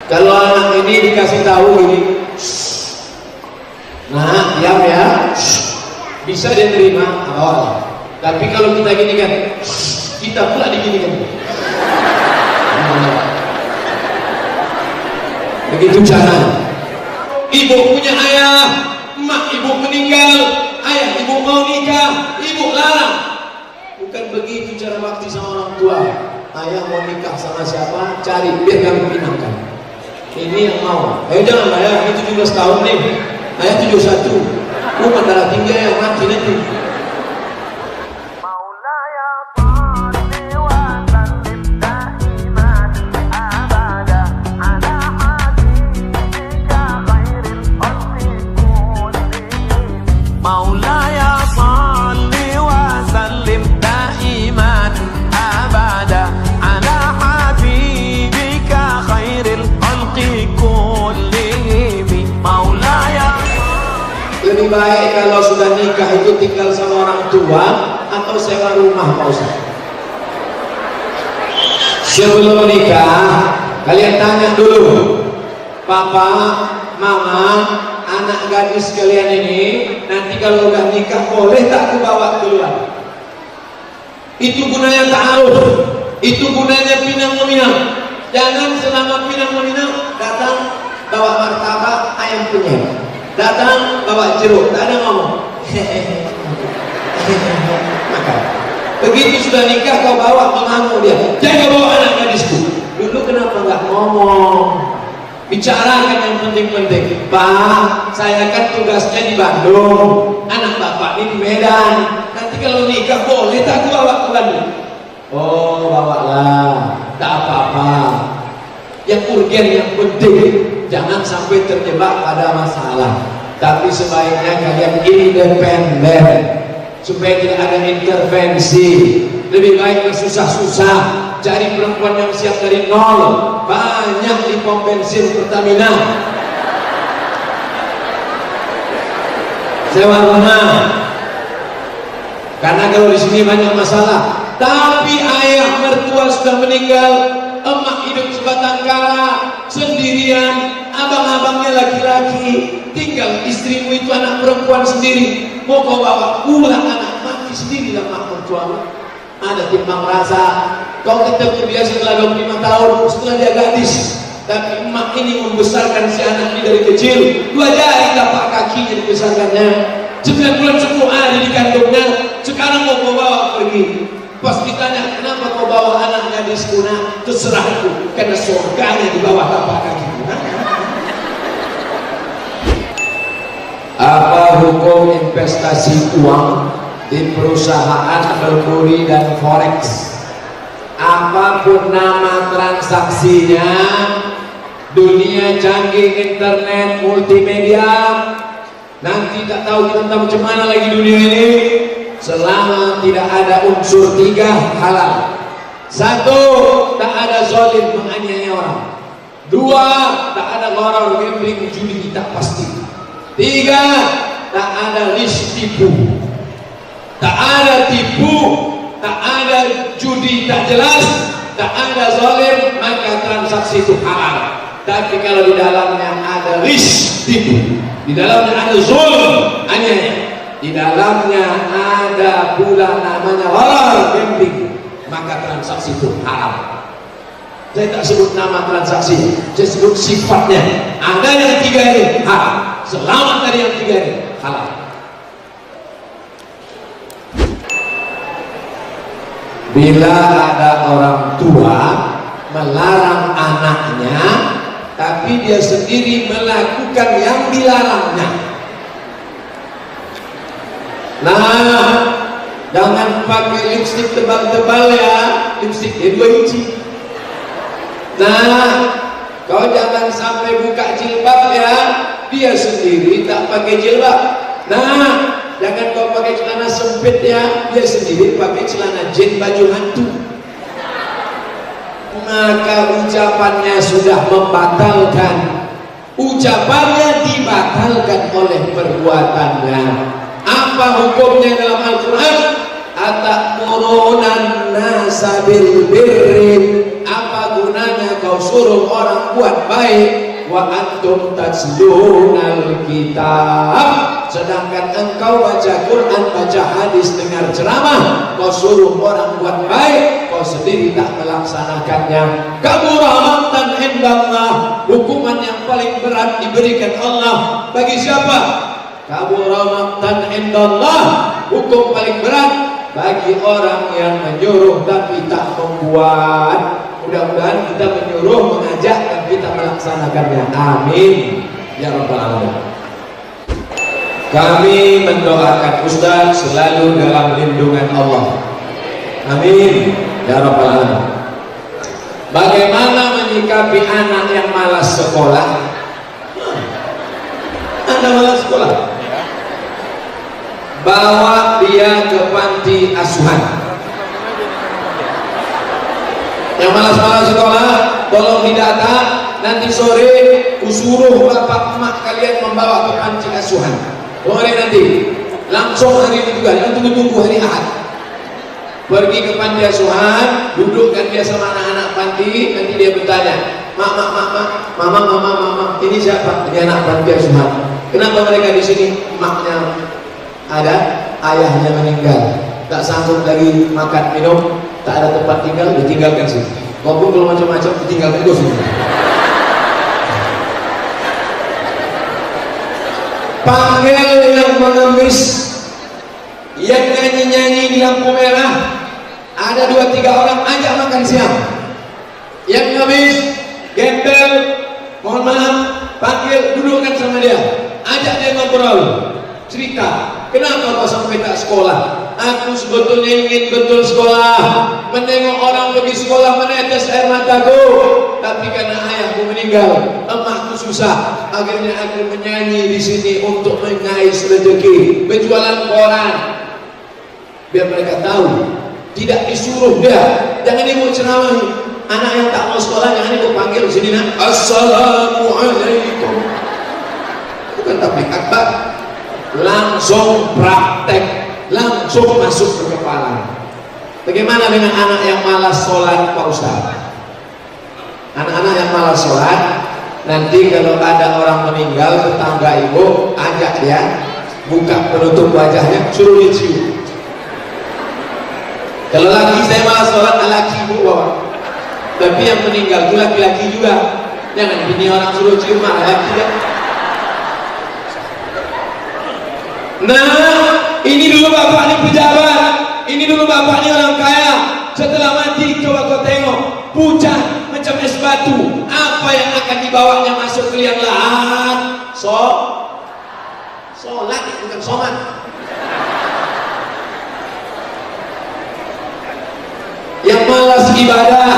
Kalau anak ini dikasih tahu gini, nah diam ya, bisa dia terima awal. Tapi kalau kita gini kan, kita pula diginikan. Begitu cara. Ibu punya ayah, mak ibu meninggal, ayah ibu mau nikah, ibu larang. Bukan begitu cara bakti sama orang tua. Ayah mau nikah sama siapa, cari biar kami pinangkan. Ini yang mau. Jangan ayah, ini 17 tahun nih. Ayah 71. Bukan darah tinggi yang mati nanti. Lebih baik kalau sudah nikah itu tinggal sama orang tua atau sewa rumah, Pak Ustaz? Sebelum nikah kalian tanya dulu, papa, mama, anak gadis kalian ini nanti kalau udah nikah boleh tak aku bawa keluar? Itu gunanya ta'aruf, itu gunanya pinang meminang. Jangan selama pinang meminang datang bawa martabak ayam penyet, datang bawa jeruk, tak ada ngomong. Maka begitu sudah nikah kau bawa mengamuk dia, jangan bawa anak gadisku. Dulu kenapa nggak ngomong? Bicarakan yang penting-penting. Pak, saya kan tugasnya di Bandung, anak bapak ini di Medan. Nanti kalau nikah boleh tak aku bawa ke Bandung? Oh, bawalah, tak apa-apa. Yang urgen, yang penting, jangan sampai terjebak pada masalah. Tapi sebaiknya kalian independen supaya tidak ada intervensi. Lebih baik bersusah-susah cari perempuan yang siap dari nol. Banyak di pom bensin Pertamina. Sewa rumah. Karena kalau di sini banyak masalah. Tapi ayah mertua sudah meninggal, emak hidup sebatang kara sendirian, abang-abangnya laki-laki, tinggal istrimu itu anak perempuan sendiri. Mau kau bawa pulang anak mati sendiri lah mak mertua. Ada timbang rasa. Kau ketemu dia setelah 25 tahun, setelah dia gadis. Tapi emak ini membesarkan si anak ini dari kecil, 2 jari tapak kakinya dibesarkannya, 9 bulan 10 hari dikandungnya. Sekarang mau kau bawa pergi. Pas ditanya kenapa kau bawa anak gadisku, nak, terserahku, karena surganya di bawah tapak kakiku. Apa hukum investasi uang di perusahaan Merkuri dan Forex? Apapun nama transaksinya, dunia canggih, internet, multimedia, nanti tak tahu kita macam mana lagi dunia ini. Selama tidak ada unsur 3 halal. 1, tak ada zalim menganiaya orang. 2, tak ada gharar, gambling, judi tak pasti. 3, tak ada risk tipu. Tak ada tipu, tak ada judi tak jelas, tak ada zalim, maka transaksi itu halal. Tapi kalau di dalamnya ada risk tipu, di dalamnya ada zulm, aniaya, di dalamnya ada pula namanya gharar, gambling, maka transaksi itu haram. Saya tak sebut nama transaksi, saya sebut sifatnya. Ada yang 3 ini haram, selamat dari yang 3 ini halal. Bila ada orang tua melarang anaknya, tapi dia sendiri melakukan yang dilarangnya. Nah, jangan pakai lipstik tebal-tebal ya, lipstiknya 2 inci. Nah, kau jangan sampai buka jilbab ya, dia sendiri tak pakai jilbab. Nah, jangan kau pakai celana sempit ya, dia sendiri pakai celana jen baju hantu. Maka ucapannya sudah membatalkan, ucapannya dibatalkan oleh perbuatannya. Apa hukumnya dalam Al-Quran? Atakmurunan nasa bil birri. Apa gunanya kau suruh orang buat baik, wa antum tatlunal kitab, sedangkan engkau baca Quran, baca hadis, dengar ceramah, kau suruh orang buat baik, kau sendiri tak melaksanakannya. Kabura maqtan indallah, hukuman yang paling berat diberikan Allah bagi siapa? Kabura maqtan indallah, hukum paling berat bagi orang yang menyuruh tapi tak membuat. Mudah-mudahan kita menyuruh, mengajak, dan kita melaksanakannya. Amin ya rabbal alamin. Kami mendoakan Ustaz selalu dalam lindungan Allah. Amin ya rabbal alamin. Bagaimana menyikapi anak yang malas sekolah? Anda malas sekolah? Bawa dia ke panti asuhan. Yang malas-malas sekolah, tolong didata. Nanti sore usuruh bapak emak kalian membawa ke panti asuhan. Boleh nanti, langsung hari itu juga, jangan tunggu-tunggu hari Ahad. Pergi ke panti asuhan, dudukkan dia sama anak-anak panti. Nanti dia bertanya, mama, ini siapa? Ini anak panti asuhan. Kenapa mereka di sini? Maknya ada, ayahnya meninggal, tak sanggup lagi makan minum, tak ada tempat tinggal, ditinggalkan sini. Kau kalau macam-macam ditinggalkan juga sini. Panggil yang mengemis, yang nyanyi-nyanyi di lampu merah. Ada 2-3 orang, ajak makan siang. Yang ngemis, gembel, mohon maaf, panggil, dudukkan sama dia, ajak dia ngobrol, cerita. Kenapa kau sampai tak sekolah? Aku sebetulnya ingin betul sekolah, menengok orang pergi sekolah, menetes air mataku, tapi karena ayahku meninggal, emakku susah, akhirnya aku menyanyi di sini untuk mengais rezeki, berjualan koran, biar mereka tahu. Tidak disuruh dia, jangan ibu ceramahi anak yang tak mau sekolah, jangan ibu panggil sini nak, assalamualaikum, bukan tabligh akbar. Langsung praktek, langsung masuk ke kepala. Bagaimana dengan anak yang malas sholat Pak Ustaz? Anak-anak yang malas sholat, nanti kalau ada orang meninggal, tetangga ibu ajak dia, buka penutup wajahnya, suruh dicium. Kalau laki saya malas sholat, laki ibu bawa. Tapi yang meninggal itu laki-laki juga. Jangan bini orang suruh cium, laki dia. Nah, ini dulu bapak ini pejabat, ini dulu bapak ini orang kaya. Setelah mati coba kau tengok, pucat macam es batu. Apa yang akan dibawanya masuk ke liang lahat? Sholat, bukan somat. Yang malas ibadah,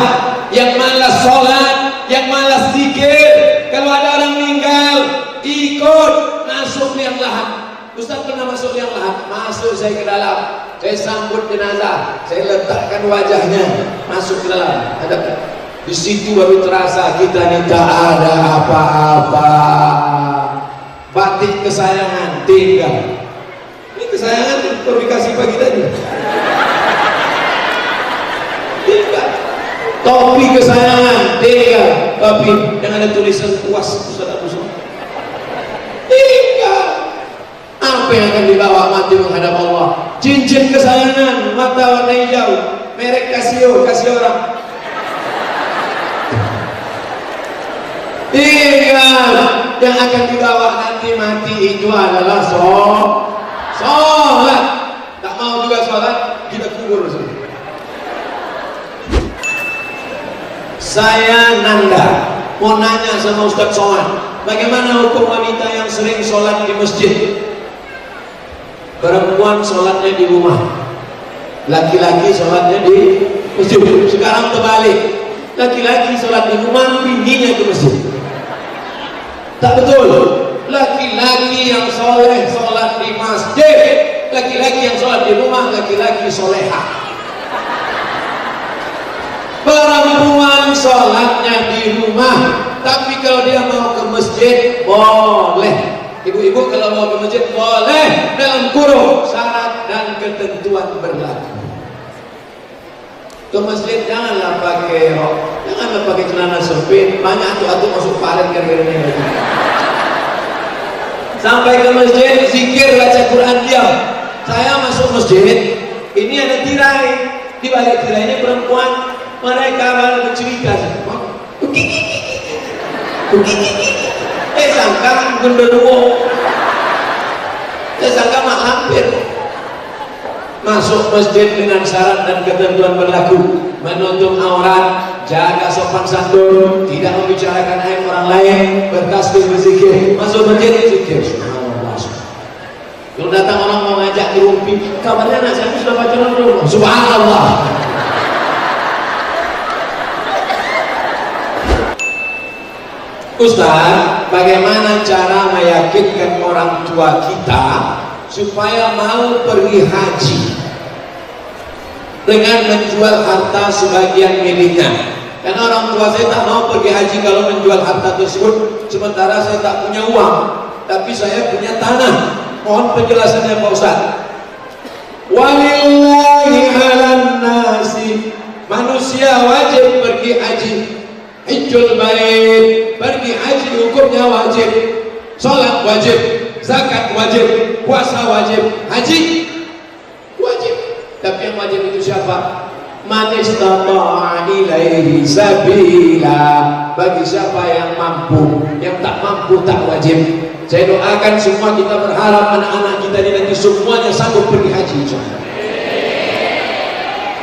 yang malas sholat, yang malas zikir, kalau ada orang meninggal, ikut masuk liang lahat. Ustaz pernah masuk liang lahat, masuk saya ke dalam, saya sambut jenazah, saya letakkan wajahnya, masuk ke dalam. Ada di situ baru terasa kita ini tak ada apa-apa. Batik kesayangan tinggal. Ini kesayangan baru dikasih pagi tadi. Tinggal. Topi kesayangan tinggal, tapi yang ada tulisan puas Ustaz Abu Somad. Tinggal. Apa yang akan dibawa mati menghadap Allah? Cincin kesayangan, mata warna hijau, merek Casio, kasih orang. Tinggal. Yang akan dibawa nanti mati itu adalah sholat. Tak mau juga sholat, kita kubur sini. Saya Nanda mau nanya sama Ustaz Somad, bagaimana hukum wanita yang sering sholat di masjid? Perempuan sholatnya di rumah, laki-laki sholatnya di masjid. Sekarang terbalik, laki-laki sholat di rumah, bininya ke masjid. Tak betul. Laki-laki yang soleh sholat di masjid, laki-laki yang sholat di rumah, laki-laki soleha. Perempuan sholatnya di rumah, tapi kalau dia mau ke masjid boleh. Ibu-ibu kalau mau ke masjid boleh, dalam kurung syarat dan ketentuan berlaku. Ke masjid janganlah pakai rok, janganlah pakai celana sempit, banyak atu-atu masuk palet gara-gara ini. Sampai ke masjid, zikir, baca Quran, diam. Saya masuk masjid, ini ada tirai, di balik tirai ini perempuan, mereka baru bercerita. Sangka genderuwo, sangka mah hampir. Masuk masjid dengan syarat dan ketentuan berlaku, menutup aurat, jaga sopan santun, tidak membicarakan aib orang lain, bertasbih, berzikir. Masuk masjid zikir, subhanallah. Kalau datang orang mau ngajak dirumpi, kabarnya anak saya sudah baca dulu, subhanallah. Ustaz, bagaimana cara meyakinkan orang tua kita supaya mau pergi haji dengan menjual harta sebagian miliknya? Karena orang tua saya tak mau pergi haji kalau menjual harta tersebut, sementara saya tak punya uang, tapi saya punya tanah. Mohon penjelasannya Pak Ustaz. Walillahi 'alan nasi, manusia wajib pergi haji. Hajjul bait, pergi haji hukumnya wajib, salat wajib, zakat wajib, puasa wajib, haji wajib. Tapi yang wajib itu siapa? Man istata'a ilaihi sabila, bagi siapa yang mampu. Yang tak mampu tak wajib. Saya doakan semua, kita berharap anak-anak kita ini nanti semuanya sanggup pergi haji.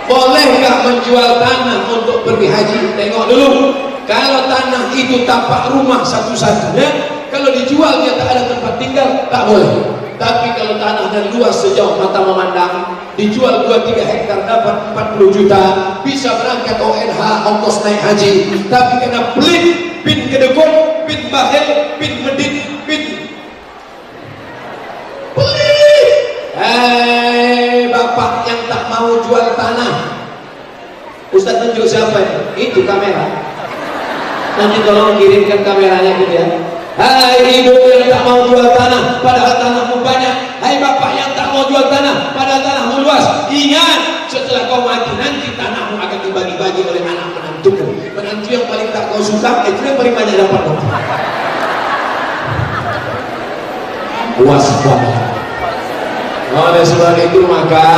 Bolehkah menjual tanah untuk pergi haji? Tengok dulu. Kalau tanah itu tapak rumah satu-satunya, kalau dijual dia tak ada tempat tinggal, tak boleh. Tapi kalau tanahnya luas sejauh mata memandang, dijual 2-3 hektar dapat 40 juta, bisa berangkat ONH, ongkos naik haji. Tapi kena pelit, bin kedekut, bin bakhil, bin medit, bin pelit. Hei bapak yang tak mau jual tanah, Ustaz tunjuk siapa itu? Itu kamera. Nanti tolong kirimkan kameranya gitu ya. Hai ibu yang tak mau jual tanah padahal tanahmu banyak. Hai bapak yang tak mau jual tanah padahal tanahmu luas. Ingat, setelah kau mati nanti tanahmu akan dibagi-bagi oleh anak menantumu. Menantu yang paling tak kau suka, itu yang paling banyak dapat. Waspada. Oleh sebab itu maka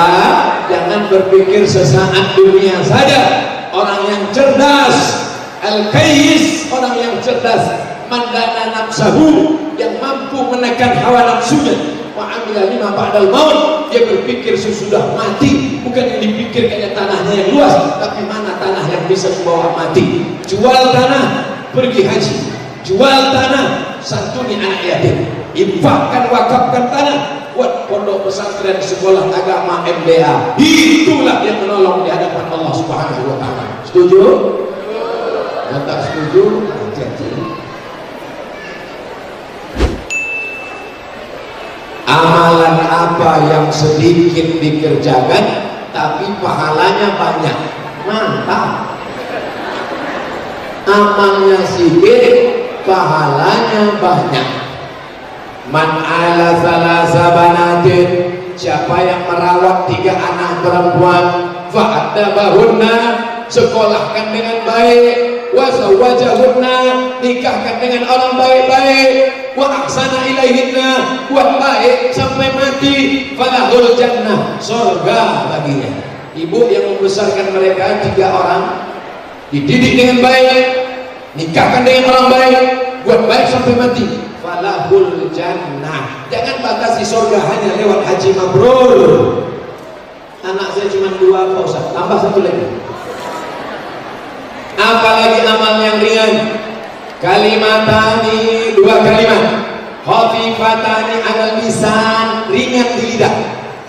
jangan berpikir sesaat dunia saja. Orang yang cerdas, al-kais, orang yang cerdas, mandana nafsahu, yang mampu menekan hawa nafsunya, wa amila lima ba'dal maut, dia berpikir sesudah mati, bukan yang dipikir kayak tanahnya yang luas, tapi mana tanah yang bisa membawa mati. Jual tanah, pergi haji. Jual tanah, santuni anak yatim. Infakkan, wakafkan tanah buat pondok pesantren, sekolah agama, MBA. Itulah yang menolong di hadapan Allah Subhanahu wa taala. Setuju? Yang tak setuju, hati-hati. Amalan apa yang sedikit dikerjakan tapi pahalanya banyak? Mantap. Amalnya sedikit, pahalanya banyak. Man ala salasa banatin, siapa yang merawat 3 anak perempuan, fa'adabahunna, sekolahkan dengan baik, wasawajahunna, nikahkan dengan orang baik-baik, wa ahsana ilaihinna, buat baik sampai mati, falahul jannah, surga baginya. Ibu yang membesarkan mereka 3 orang, dididik dengan baik, nikahkan dengan orang baik, buat baik sampai mati, falahul jannah. Jangan batasi surga hanya lewat haji mabrur. Anak saya cuma 2 Pak Ustaz, tambah 1 lagi. Apalagi amal yang ringan, kalimatani, 2 kalimat, khafifatani alal lisan, ringan di lidah,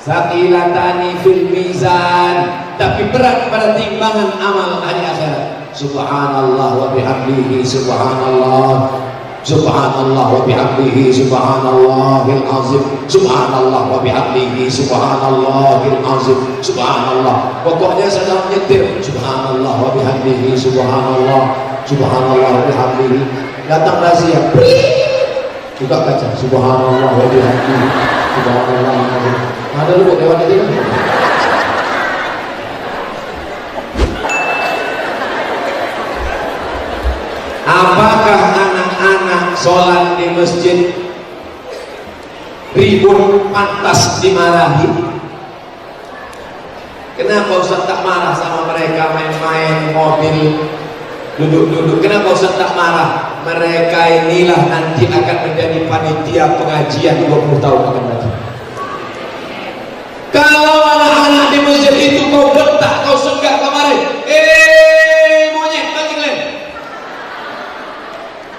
saqilatani fil mizan, tapi berat pada timbangan amal hari akhirat. Subhanallah wa bihamdihi, subhanallah, subhanallah wa bihamdihi, subhanallahil azim, subhanallah wa bihamdihi, subhanallahil azim, subhanallah. Pokoknya sedang nyetir, subhanallah wa bihamdihi, subhanallah, subhanallah wa bihamdihi. Datang razia, buka kaca, subhanallah wa bihamdihi, subhanallah. Ada lu lewat aja. Apakah anak-anak sholat di masjid ribut pantas dimarahi? Kenapa Ustaz tak marah sama mereka main-main mobil, duduk-duduk? Kenapa Ustaz tak marah? Mereka inilah nanti akan menjadi panitia pengajian 20 tahun akan datang. Kalau anak-anak di masjid itu kau bentak, kau senggak kemarin, monyet balik lem.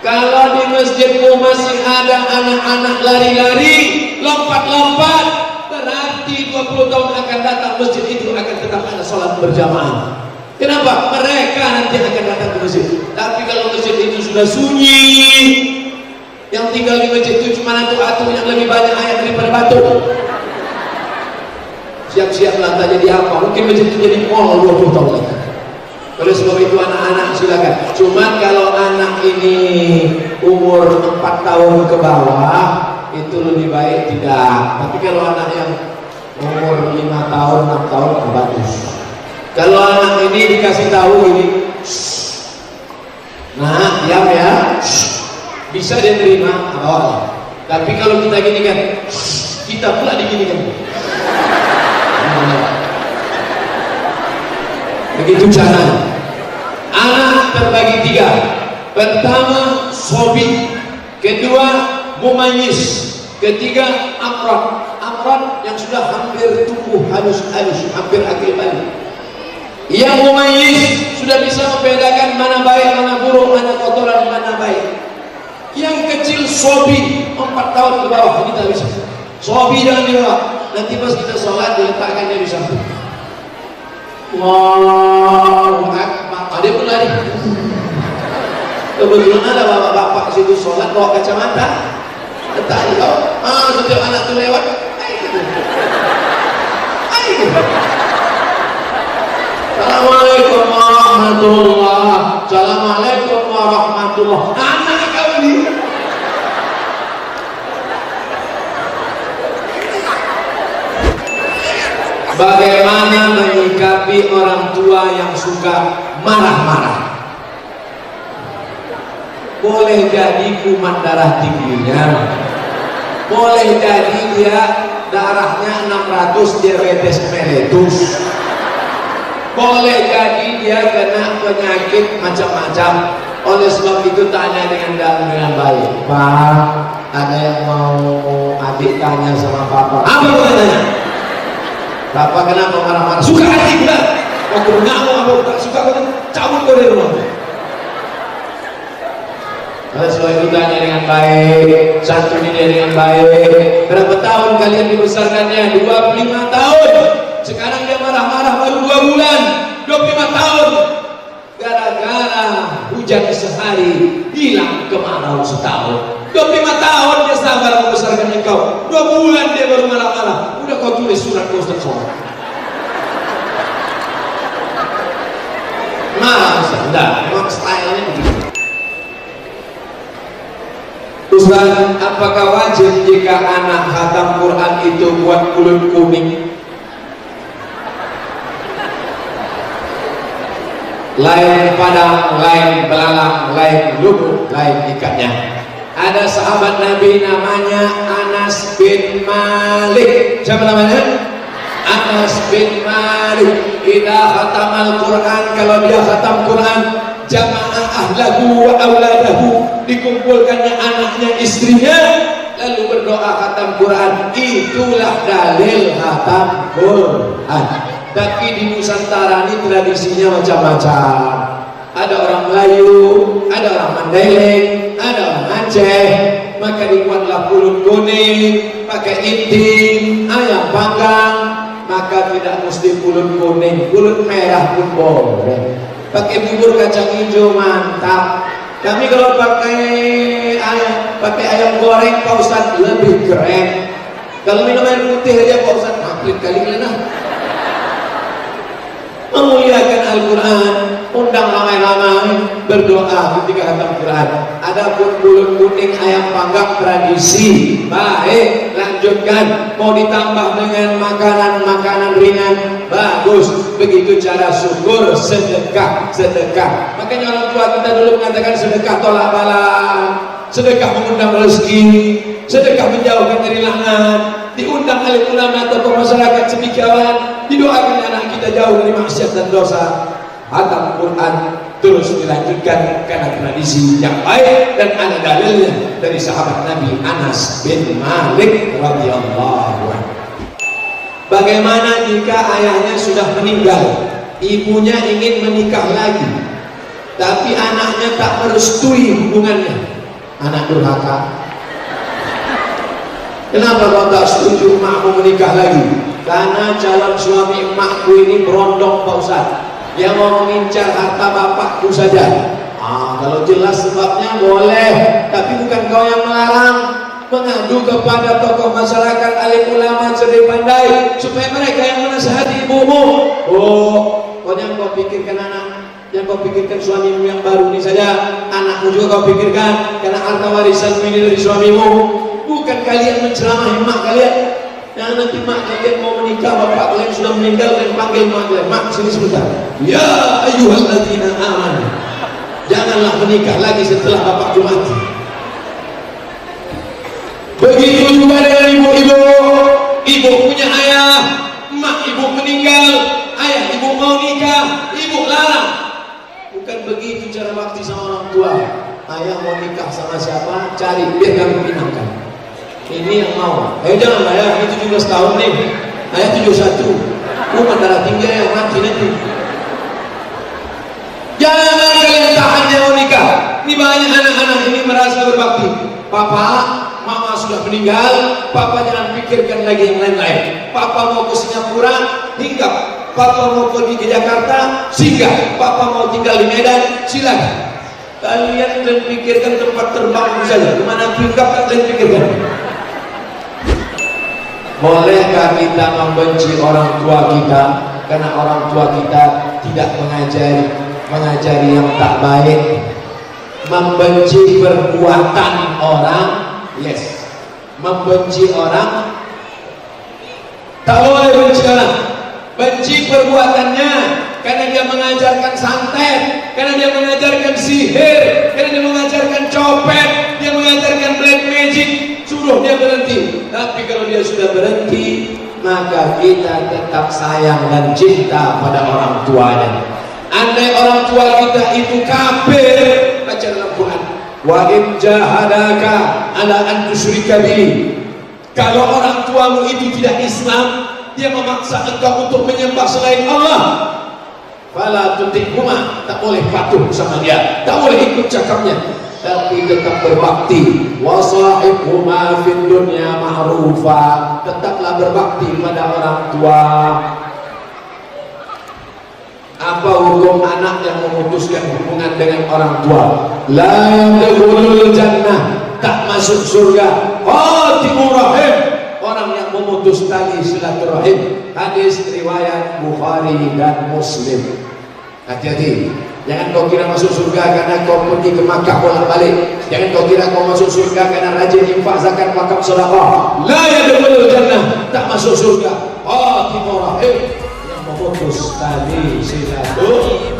Kalau di masjidmu masih ada anak-anak lari-lari, lompat-lompat, berarti 20 tahun akan datang masjid itu akan tetap ada sholat berjamaah. Kenapa? Mereka nanti akan datang ke masjid. Tapi kalau masjid itu sudah sunyi, yang tinggal di masjid itu cuma atu-atu yang lebih banyak ayat daripada batu, siap-siaplah tak jadi apa. Mungkin masjid itu jadi mall 20 tahun lagi. Oleh sebab itu anak-anak silakan. Cuman kalau anak ini umur 4 tahun ke bawah, itu lebih baik tidak. Tapi kalau anak yang umur 5 tahun, 6 tahun, bagus. Kalau anak ini dikasih tahu ini, nah diam ya, bisa dia terima awal. Tapi kalau kita gini kan, kita pula diginikan. Begitu caranya. Anak terbagi 3. Pertama sobi, kedua mumayyiz, ketiga afrad. Afrad yang sudah hampir tumbuh halus-halus, hampir akil balik. Yang mumayyiz sudah bisa membedakan mana baik, mana buruk, mana kotoran, mana baik. Yang kecil sobi, 4 tahun ke bawah kita bisa. Sobi jangan dibawa. Nanti pas kita sholat diletakkannya di samping. Wow, dia pun lari. Kebetulan ada bapak-bapak situ sholat bawa kacamata. Letak di bawah. Setiap anak tu lewat. Assalamualaikum warahmatullah. Assalamualaikum warahmatullah. Anak kau ini. Bagaimana menyikapi orang tua yang suka marah-marah? Boleh jadi kuman darah tingginya, boleh jadi dia darahnya 600 diabetes mellitus, boleh jadi dia kena penyakit macam-macam. Oleh sebab itu tanya dengan baik. Pak, ada yang mau adik tanya sama papa? Apa boleh tanya? Bapak kenapa marah-marah? Suka hati pula. Waktu ngamuk apa tak suka kau cabut kau dari rumah. Oleh sebab itu tanya dengan baik, santuni dia dengan baik. Berapa tahun kalian dibesarkannya? 25 tahun. Sekarang dia marah-marah baru 2 bulan. 25 tahun. Gara-gara hujan sehari hilang kemarau setahun. 25 tahun dia sabar membesarkan engkau. 2 bulan dia baru marah-marah. Udah kau tulis surat ke Ustaz Somad. Marah Ustaz. Enggak, memang stylenya begitu. Ustaz, apakah wajib jika anak khatam Quran itu buat kulit kuning? Lain padang, lain belalang, lain lubuk, lain ikatnya. Ada sahabat Nabi namanya Anas bin Malik. Siapa namanya? Anas bin Malik. Idza khatamal Quran, kalau dia khatam Quran, jamaah ahlahu wa auladahu, dikumpulkannya anaknya, istrinya, lalu berdoa khatam Quran. Itulah dalil khatam Quran. Tapi di Nusantara ini tradisinya macam-macam. Ada orang Melayu, ada orang Mandailing, ada orang Aceh. Maka dibuatlah pulut kuning, pakai inti, ayam panggang. Maka tidak mesti pulut kuning, pulut merah pun boleh. Pakai bubur kacang hijau mantap. Kami kalau pakai ayam goreng Pak Ustaz lebih keren. Kalau minum air putih aja Pak Ustaz maklum kali kalian. Memuliakan Al-Quran, undang ramai-ramai berdoa ketika khatam Quran. Adapun pulut kuning ayam panggang tradisi, baik, lanjutkan. Mau ditambah dengan makanan-makanan ringan, bagus. begitu cara syukur, sedekah. Makanya orang tua kita dulu mengatakan sedekah tolak bala, sedekah mengundang rezeki, sedekah menjauhkan dari laknat. Diundang oleh ulama atau masyarakat sedemikian, didoakan anak kita jauh dari maksiat dan dosa. Hatam Quran terus dilanjutkan karena tradisi yang baik, dan ada dalilnya dari sahabat Nabi Anas bin Malik radhiyallahu anhu. Bagaimana jika ayahnya sudah meninggal, ibunya ingin menikah lagi, tapi anaknya tak merestui hubungannya? Anak durhaka. Kenapa kau tak setuju emakmu menikah lagi? Karena calon suami emakku ini berondong Pak Ustaz, dia mau mengincar harta bapakku saja. Kalau jelas sebabnya boleh, tapi bukan kau yang melarang. Mengadu kepada tokoh masyarakat, alim ulama cerdik pandai, supaya mereka yang menasihati ibumu. Kau yang kau pikirkan anak, yang kau pikirkan suamimu yang baru ini saja, anakmu juga kau pikirkan, karena harta warisan ini dari suamimu. Bukan kalian menceramahi mak kalian. Yang nanti mak kalian mau menikah, bapak kalian sudah meninggal, dan panggil mak kalian, mak sini sebentar. Ya ayyuhalladzina amanu, janganlah menikah lagi setelah bapakku mati. Begitu juga dengan ibu-ibu. Ibu punya ayah, mak ibu meninggal, ayah ibu mau nikah, ibu larang. Bukan begitu cara bakti sama orang tua. Ayah mau nikah sama siapa, cari, biar kami pinangkan. Ini yang mau. Jangan ayah, ini 17 tahun nih, ayah 71. Bukan darah tinggi yang mati nanti. Jangan kalian tahannya mau nikah. Ini banyak anak-anak ini merasa berbakti. Papa, mama sudah meninggal, papa jangan pikirkan lagi yang lain-lain. Papa mau ke Singapura, hinggap. Papa mau pergi ke Jakarta, singgah. Papa mau tinggal di Medan, silakan. Kalian jangan pikirkan tempat terbang saja. Kemana hinggap kalian pikirkan. Bolehkah kita membenci orang tua kita karena orang tua kita tidak mengajari yang tak baik? Membenci perbuatan orang, yes. Membenci orang, tak boleh benci orang. Benci perbuatannya karena dia mengajarkan santet, karena dia mengajarkan sihir, karena dia mengajarkan copet, dia mengajarkan black magic. Suruh dia berhenti. Tapi kalau dia sudah berhenti, maka kita tetap sayang dan cinta pada orang tuanya. Andai orang tua kita itu kafir, baca dalam Quran, wa in jahadaka ala an tusyrika bi. Kalau orang tuamu itu tidak Islam, dia memaksa engkau untuk menyembah selain Allah, fala tuti'huma, tak boleh patuh sama dia, tak boleh ikut cakapnya, tapi tetap berbakti. Wa sahibhuma fid dunya ma'rufa, tetaplah berbakti pada orang tua. Apa hukum anak yang memutuskan hubungan dengan orang tua? La yadkhulul jannah, tak masuk surga. Qatimur rahim, orang yang memutus tali silaturahim. Hadis riwayat Bukhari dan Muslim. Hati-hati, jangan kau kira masuk surga karena kau pergi ke Makkah bolak-balik. Jangan kau kira kau masuk surga karena rajin infak, zakat, wakaf, sedekah. La yadkhulul jannah, tak masuk surga. Qatimur rahim, memutus tali silaturahim.